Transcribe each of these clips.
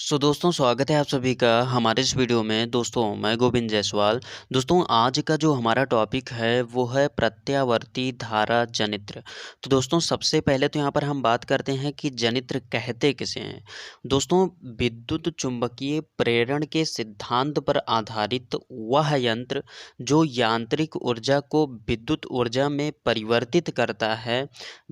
दोस्तों स्वागत है आप सभी का हमारे इस वीडियो में। दोस्तों मैं गोविंद जायसवाल। दोस्तों आज का जो हमारा टॉपिक है वो है प्रत्यावर्ती धारा जनित्र। तो दोस्तों सबसे पहले तो यहाँ पर हम बात करते हैं कि जनित्र कहते किसे हैं। दोस्तों विद्युत चुंबकीय प्रेरण के सिद्धांत पर आधारित वह यंत्र जो यांत्रिक ऊर्जा को विद्युत ऊर्जा में परिवर्तित करता है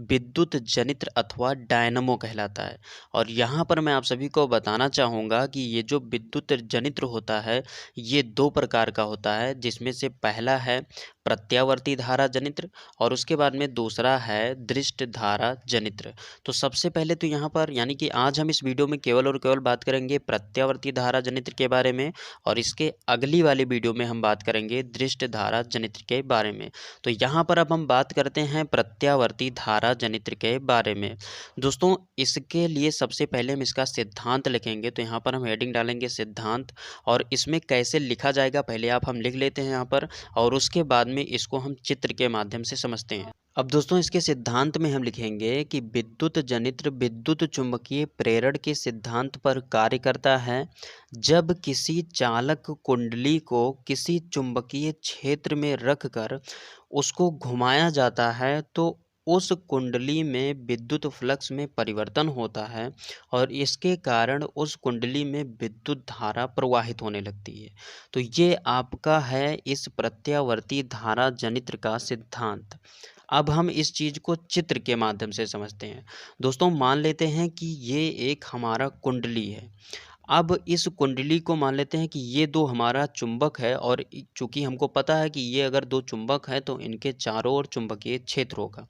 विद्युत जनित्र अथवा डायनमो कहलाता है। और यहाँ पर मैं आप सभी को बताना चाहूँगा कि ये जो विद्युत जनित्र होता है ये दो प्रकार का होता है, जिसमें से पहला है प्रत्यावर्ती धारा जनित्र और उसके बाद में दूसरा है दृष्ट धारा जनित्र। तो सबसे पहले तो यहाँ पर यानी कि आज हम इस वीडियो में केवल और केवल बात करेंगे प्रत्यावर्ती धारा जनित्र के बारे में, और इसके अगली वाली वीडियो में हम बात करेंगे दृष्ट धारा जनित्र के बारे में। तो यहाँ पर अब हम बात करते हैं प्रत्यावर्ती धारा जनित्र के बारे में। दोस्तों इसके लिए सबसे पहले हम इसका सिद्धांत लिखेंगे। तो यहाँ पर हम हेडिंग डालेंगे सिद्धांत, और इसमें कैसे लिखा जाएगा पहले आप हम लिख लेते हैं यहाँ पर, और उसके बाद में इसको हम चित्र के माध्यम से समझते हैं। अब दोस्तों इसके सिद्धांत में हम लिखेंगे कि विद्युत जनित्र विद्युत चुंबकीय प्रेरण के सिद्धांत पर कार्य करता है जब किसी चालक कुंडली को किसी चुंबकीय क्षेत्र में रखकर उसको घुमाया जाता है तो उस कुंडली में विद्युत फ्लक्स में परिवर्तन होता है और इसके कारण उस कुंडली में विद्युत धारा प्रवाहित होने लगती है। तो ये आपका है इस प्रत्यावर्ती धारा जनित्र का सिद्धांत। अब हम इस चीज़ को चित्र के माध्यम से समझते हैं। दोस्तों मान लेते हैं कि ये एक हमारा कुंडली है। अब इस कुंडली को मान लेते हैं कि ये दो हमारा चुंबक है, और चूंकि हमको पता है कि ये अगर दो चुंबक हैं तो इनके चारों ओर चुंबकीय क्षेत्र होगा।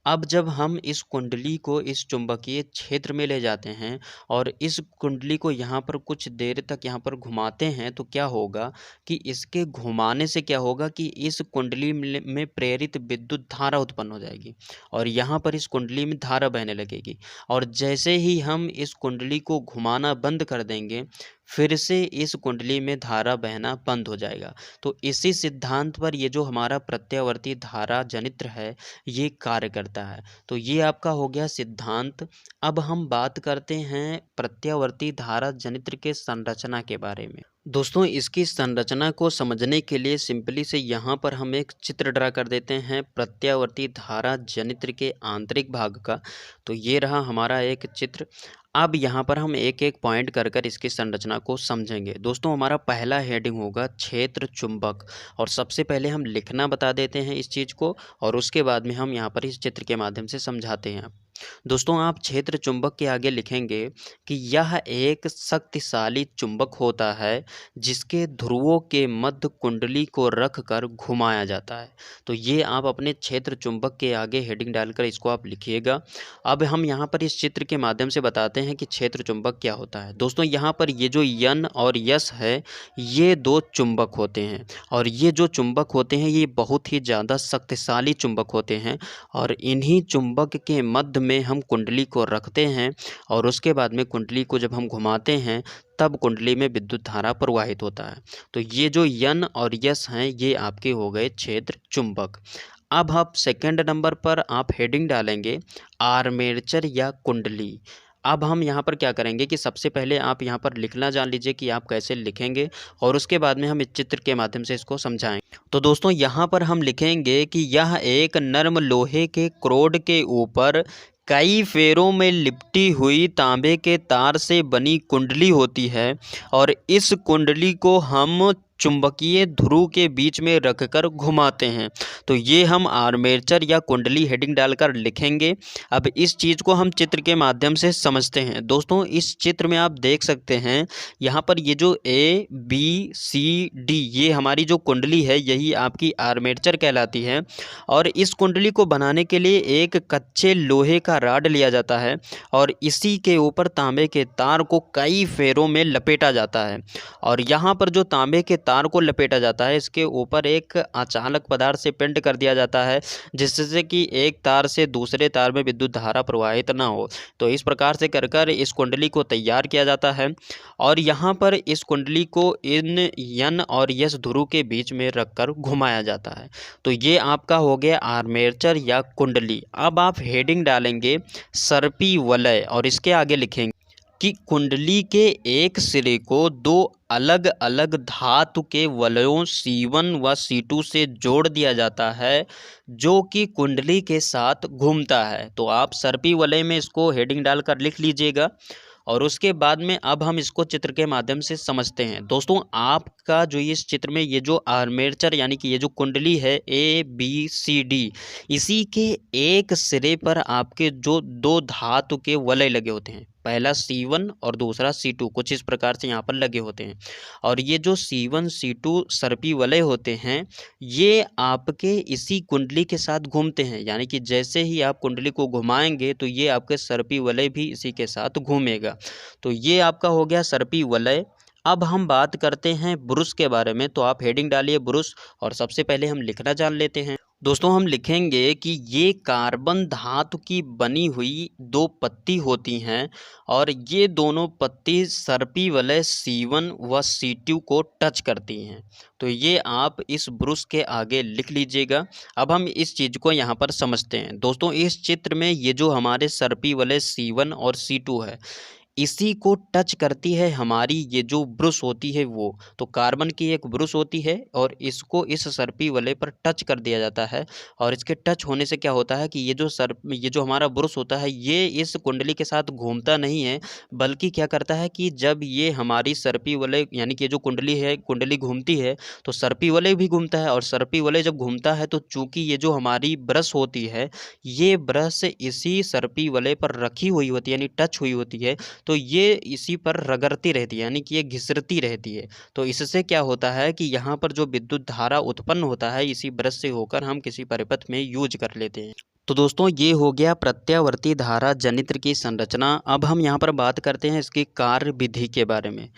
अब जब हम इस कुंडली को इस चुंबकीय क्षेत्र में ले जाते हैं और इस कुंडली को यहाँ पर कुछ देर तक यहाँ पर घुमाते हैं तो क्या होगा कि इसके घुमाने से क्या होगा कि इस कुंडली में प्रेरित विद्युत धारा उत्पन्न हो जाएगी और यहाँ पर इस कुंडली में धारा बहने लगेगी। और जैसे ही हम इस कुंडली को घुमाना बंद कर देंगे फिर से इस कुंडली में धारा बहना बंद हो जाएगा। तो इसी सिद्धांत पर ये जो हमारा प्रत्यावर्ती धारा जनित्र है ये कार्य करता है। तो ये आपका हो गया सिद्धांत। अब हम बात करते हैं प्रत्यावर्ती धारा जनित्र के संरचना के बारे में। दोस्तों इसकी संरचना को समझने के लिए सिंपली से यहाँ पर हम एक चित्र ड्रा कर देते हैं प्रत्यावर्ती धारा जनित्र के आंतरिक भाग का। तो ये रहा हमारा एक चित्र। अब यहाँ पर हम एक एक पॉइंट कर कर इसकी संरचना को समझेंगे। दोस्तों हमारा पहला हेडिंग होगा क्षेत्र चुंबक, और सबसे पहले हम लिखना बता देते हैं इस चीज़ को और उसके बाद में हम यहाँ पर इस चित्र के माध्यम से समझाते हैं। दोस्तों आप क्षेत्र चुंबक के आगे लिखेंगे कि यह एक शक्तिशाली चुंबक होता है जिसके ध्रुवों के मध्य कुंडली को रखकर घुमाया जाता है। तो ये आप अपने क्षेत्र चुंबक के आगे हेडिंग डालकर इसको आप लिखिएगा। अब हम यहाँ पर इस चित्र के माध्यम से बताते हैं कि क्षेत्र चुंबक क्या होता है। दोस्तों यहाँ पर ये जो यन और यस है ये दो चुंबक होते हैं, और ये जो चुंबक होते हैं ये बहुत ही ज़्यादा शक्तिशाली चुंबक होते हैं, और इन्हीं चुंबक के मध्य में हम कुंडली को रखते हैं और उसके बाद में कुंडली को जब हम घुमाते हैं तब कुंडली में विद्युत धारा प्रवाहित होता है। तो ये जो यन और यस हैं ये आपके हो गए क्षेत्र चुंबक। अब आप सेकंड नंबर पर आप हेडिंग डालेंगे आर्मेचर या कुंडली। अब हम यहाँ पर क्या करेंगे कि सबसे पहले आप यहाँ पर लिखना जान लीजिए कि आप कैसे लिखेंगे, और उसके बाद में हम इस चित्र के माध्यम से इसको समझाएंगे। तो दोस्तों यहाँ पर हम लिखेंगे कि यह एक नर्म लोहे के क्रोड के ऊपर कई फेरों में लिपटी हुई तांबे के तार से बनी कुंडली होती है, और इस कुंडली को हम चुंबकीय ध्रुव के बीच में रखकर घुमाते हैं। तो ये हम आर्मेचर या कुंडली हेडिंग डालकर लिखेंगे। अब इस चीज़ को हम चित्र के माध्यम से समझते हैं। दोस्तों इस चित्र में आप देख सकते हैं यहाँ पर ये जो ए बी सी डी ये हमारी जो कुंडली है यही आपकी आर्मेचर कहलाती है, और इस कुंडली को बनाने के लिए एक कच्चे लोहे का राड लिया जाता है और इसी के ऊपर तांबे के तार को कई फेरों में लपेटा जाता है, और यहाँ पर जो तांबे के तार को लपेटा जाता है इसके ऊपर एक अचालक पदार्थ से पेंट कर दिया जाता है जिससे कि एक तार से दूसरे तार में विद्युत धारा प्रवाहित ना हो। तो इस प्रकार से कर कर इस कुंडली को तैयार किया जाता है, और यहाँ पर इस कुंडली को इन यन और यस ध्रुव के बीच में रखकर घुमाया जाता है। तो ये आपका हो गया आर्मेचर या कुंडली। अब आप हेडिंग डालेंगे सर्पी वलय और इसके आगे लिखेंगे कि कुंडली के एक सिरे को दो अलग अलग धातु के वलयों C1 व C2 से जोड़ दिया जाता है, जो कि कुंडली के साथ घूमता है। तो आप सर्पी वलय में इसको हेडिंग डालकर लिख लीजिएगा। और उसके बाद में अब हम इसको चित्र के माध्यम से समझते हैं। दोस्तों, आपका जो इस चित्र में ये जो आर्मेचर यानी कि ये जो कुंडली है ABCD, इसी के एक सिरे पर आपके जो दो धातु के वलय लगे होते हैं, पहला C1 और दूसरा C2, कुछ इस प्रकार से यहाँ पर लगे होते हैं। और ये जो C1 C2 सर्पी वलय होते हैं, ये आपके इसी कुंडली के साथ घूमते हैं, यानी कि जैसे ही आप कुंडली को घुमाएंगे तो ये आपके सर्पी वलय भी इसी के साथ घूमेगा। तो ये आपका हो गया सर्पी वलय। अब हम बात करते हैं ब्रुश के बारे में। तो आप हेडिंग डालिए ब्रुश, और सबसे पहले हम लिखना जान लेते हैं। दोस्तों, हम लिखेंगे कि ये कार्बन धातु की बनी हुई दो पत्ती होती हैं, और ये दोनों पत्ती सर्पी वलय C1 व C2 को टच करती हैं। तो ये आप इस ब्रुश के आगे लिख लीजिएगा। अब हम इस चीज़ को यहाँ पर समझते हैं। दोस्तों, इस चित्र में ये जो हमारे सर्पी वलय C1 और C2 है, इसी को टच करती है हमारी ये जो ब्रुश होती है वो। तो कार्बन की एक ब्रुश होती है और इसको इस सर्पी वलय पर टच कर दिया जाता है, और इसके टच होने से क्या होता है कि ये जो हमारा ब्रुश होता है, ये इस कुंडली के साथ घूमता नहीं है, बल्कि क्या करता है कि जब ये हमारी सर्पी वलय यानी कि जो कुंडली है, कुंडली घूमती है तो सर्पी वलय भी घूमता है। और सर्पी वलय जब घूमता है तो चूंकि ये जो हमारी ब्रश होती है, ये ब्रश इसी सर्पी वलय पर रखी हुई होती है, यानी टच हुई होती है, तो ये इसी पर रगड़ती रहती है, यानी कि ये घिसरती रहती है। तो इससे क्या होता है कि यहाँ पर जो विद्युत धारा उत्पन्न होता है, इसी ब्रश से होकर हम किसी परिपथ में यूज कर लेते हैं। तो दोस्तों, ये हो गया प्रत्यावर्ती धारा जनित्र की संरचना। अब हम यहाँ पर बात करते हैं इसकी कार्य विधि के बारे में।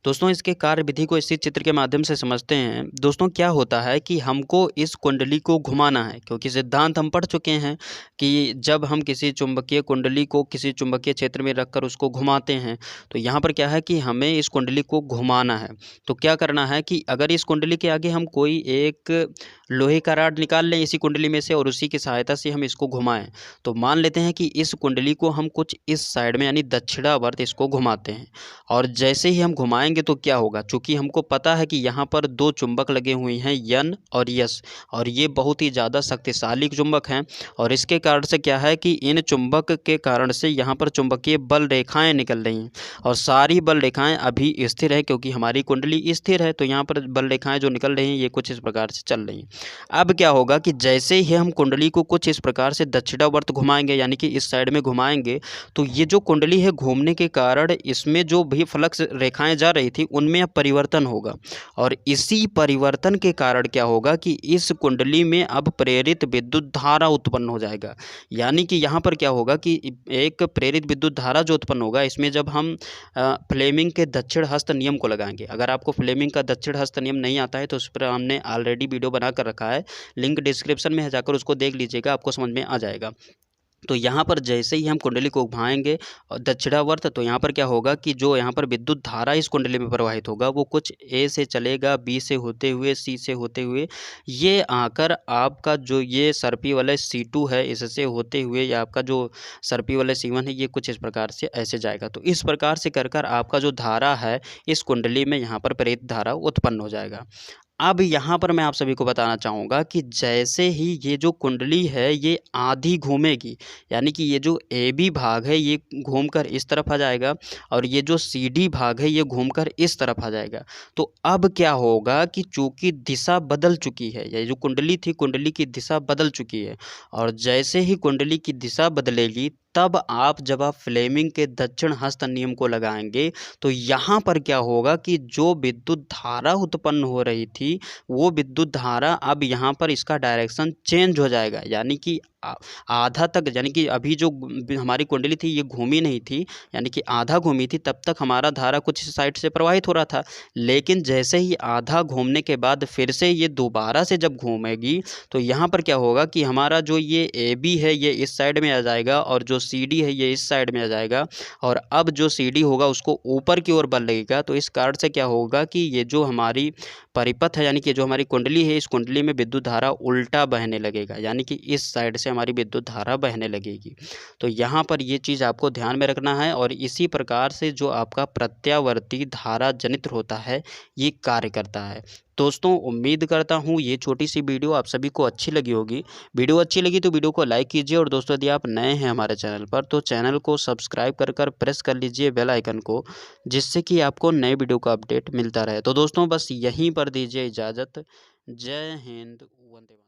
दोस्तों, इसके कार्य विधि को इसी चित्र के माध्यम से समझते हैं। दोस्तों, क्या होता है कि हमको इस कुंडली को घुमाना है, क्योंकि सिद्धांत हम पढ़ चुके हैं कि जब हम किसी चुंबकीय कुंडली को किसी चुंबकीय क्षेत्र में रखकर उसको घुमाते हैं, तो यहाँ पर क्या है कि हमें इस कुंडली को घुमाना है। तो क्या करना है कि अगर इस कुंडली के आगे हम कोई एक लोहे का रॉड निकाल लें इसी कुंडली में से, और उसी की सहायता से हम इसको घुमाएं, तो मान लेते हैं कि इस कुंडली को हम कुछ इस साइड में यानी दक्षिणावर्त इसको घुमाते हैं। और जैसे ही हम घुमाएंगे तो क्या होगा, चूंकि हमको पता है कि यहाँ पर दो चुंबक लगे हुए हैं N और S, और ये बहुत ही ज़्यादा शक्तिशाली चुंबक हैं। और इसके कारण से क्या है कि इन चुंबक के कारण से यहाँ पर चुंबकीय बल रेखाएँ निकल रही हैं, और सारी बल रेखाएँ अभी स्थिर है, क्योंकि हमारी कुंडली स्थिर है। तो यहाँ पर बल रेखाएँ जो निकल रही हैं, ये कुछ इस प्रकार से चल रही हैं। अब क्या होगा कि जैसे ही हम कुंडली को कुछ इस प्रकार से दक्षिणावर्त घुमाएंगे, यानी कि इस साइड में घुमाएंगे, तो ये जो कुंडली है घूमने के कारण इसमें जो भी फ्लक्स रेखाएं जा रही थी उनमें अब परिवर्तन होगा। और इसी परिवर्तन के कारण क्या होगा कि इस कुंडली में अब प्रेरित विद्युत धारा उत्पन्न हो जाएगा। यानी कि यहाँ पर क्या होगा कि एक प्रेरित विद्युत धारा जो उत्पन्न होगा, इसमें जब हम फ्लेमिंग के दक्षिण हस्त नियम को लगाएंगे। अगर आपको फ्लेमिंग का दक्षिण हस्त नियम नहीं आता है तो उस पर हमने ऑलरेडी वीडियो बना कर रखा है, लिंक डिस्क्रिप्शन में है, जाकर उसको देख लीजिएगा, आपको समझ में आ जाएगा। तो यहाँ पर जैसे ही हम कुंडली को घुमाएंगे दक्षिणावर्त, तो यहाँ पर क्या होगा कि जो यहाँ पर विद्युत धारा इस कुंडली में प्रवाहित होगा, वो कुछ A से चलेगा, B से होते हुए, C से होते हुए, ये आकर आपका जो ये सर्पी वलय C2 है, इससे होते हुए ये आपका जो सर्पी वलय C1 है, ये कुछ इस प्रकार से ऐसे जाएगा। तो इस प्रकार से कर कर आपका जो धारा है इस कुंडली में यहाँ पर प्रेरित धारा उत्पन्न हो जाएगा। अब यहाँ पर मैं आप सभी को बताना चाहूँगा कि जैसे ही ये जो कुंडली है ये आधी घूमेगी, यानी कि ये जो AB भाग है ये घूमकर इस तरफ आ जाएगा, और ये जो CD भाग है ये घूमकर इस तरफ आ जाएगा। तो अब क्या होगा कि चूंकि दिशा बदल चुकी है, ये जो कुंडली थी, कुंडली की दिशा बदल चुकी है, और जैसे ही कुंडली की दिशा बदलेगी तब जब आप फ्लेमिंग के दक्षिण हस्त नियम को लगाएंगे, तो यहाँ पर क्या होगा कि जो विद्युत धारा उत्पन्न हो रही थी वो विद्युत धारा अब यहाँ पर इसका डायरेक्शन चेंज हो जाएगा। यानी कि आधा तक, यानी कि अभी जो हमारी कुंडली थी ये घूमी नहीं थी, यानी कि आधा घूमी थी, तब तक हमारा धारा कुछ इस साइड से प्रवाहित हो रहा था। लेकिन जैसे ही आधा घूमने के बाद फिर से ये दोबारा से जब घूमेगी, तो यहाँ पर क्या होगा कि हमारा जो ये AB है ये इस साइड में आ जाएगा, और जो सीडी है ये इस साइड में आ जाएगा और अब जो सीडी होगा उसको ऊपर की ओर बल लगेगा। तो इस कारण से क्या होगा कि ये जो हमारी परिपथ है यानी कि जो हमारी कुंडली है, इस कुंडली में विद्युत धारा उल्टा बहने लगेगा, यानी कि इस साइड से हमारी विद्युत धारा बहने लगेगी। तो यहाँ पर ये चीज़ आपको ध्यान में रखना है और इसी प्रकार से जो आपका प्रत्यावर्ती धारा जनित्र होता है ये कार्य करता है। दोस्तों उम्मीद करता हूँ ये छोटी सी वीडियो आप सभी को अच्छी लगी होगी। वीडियो अच्छी लगी तो वीडियो को लाइक कीजिए और दोस्तों यदि आप नए हैं हमारे चैनल पर तो चैनल को सब्सक्राइब कर प्रेस कर लीजिए बेल आइकन को, जिससे कि आपको नए वीडियो का अपडेट मिलता रहे। तो दोस्तों बस यहीं पर दीजिए इजाज़त। जय हिंद, वंदे मातरम।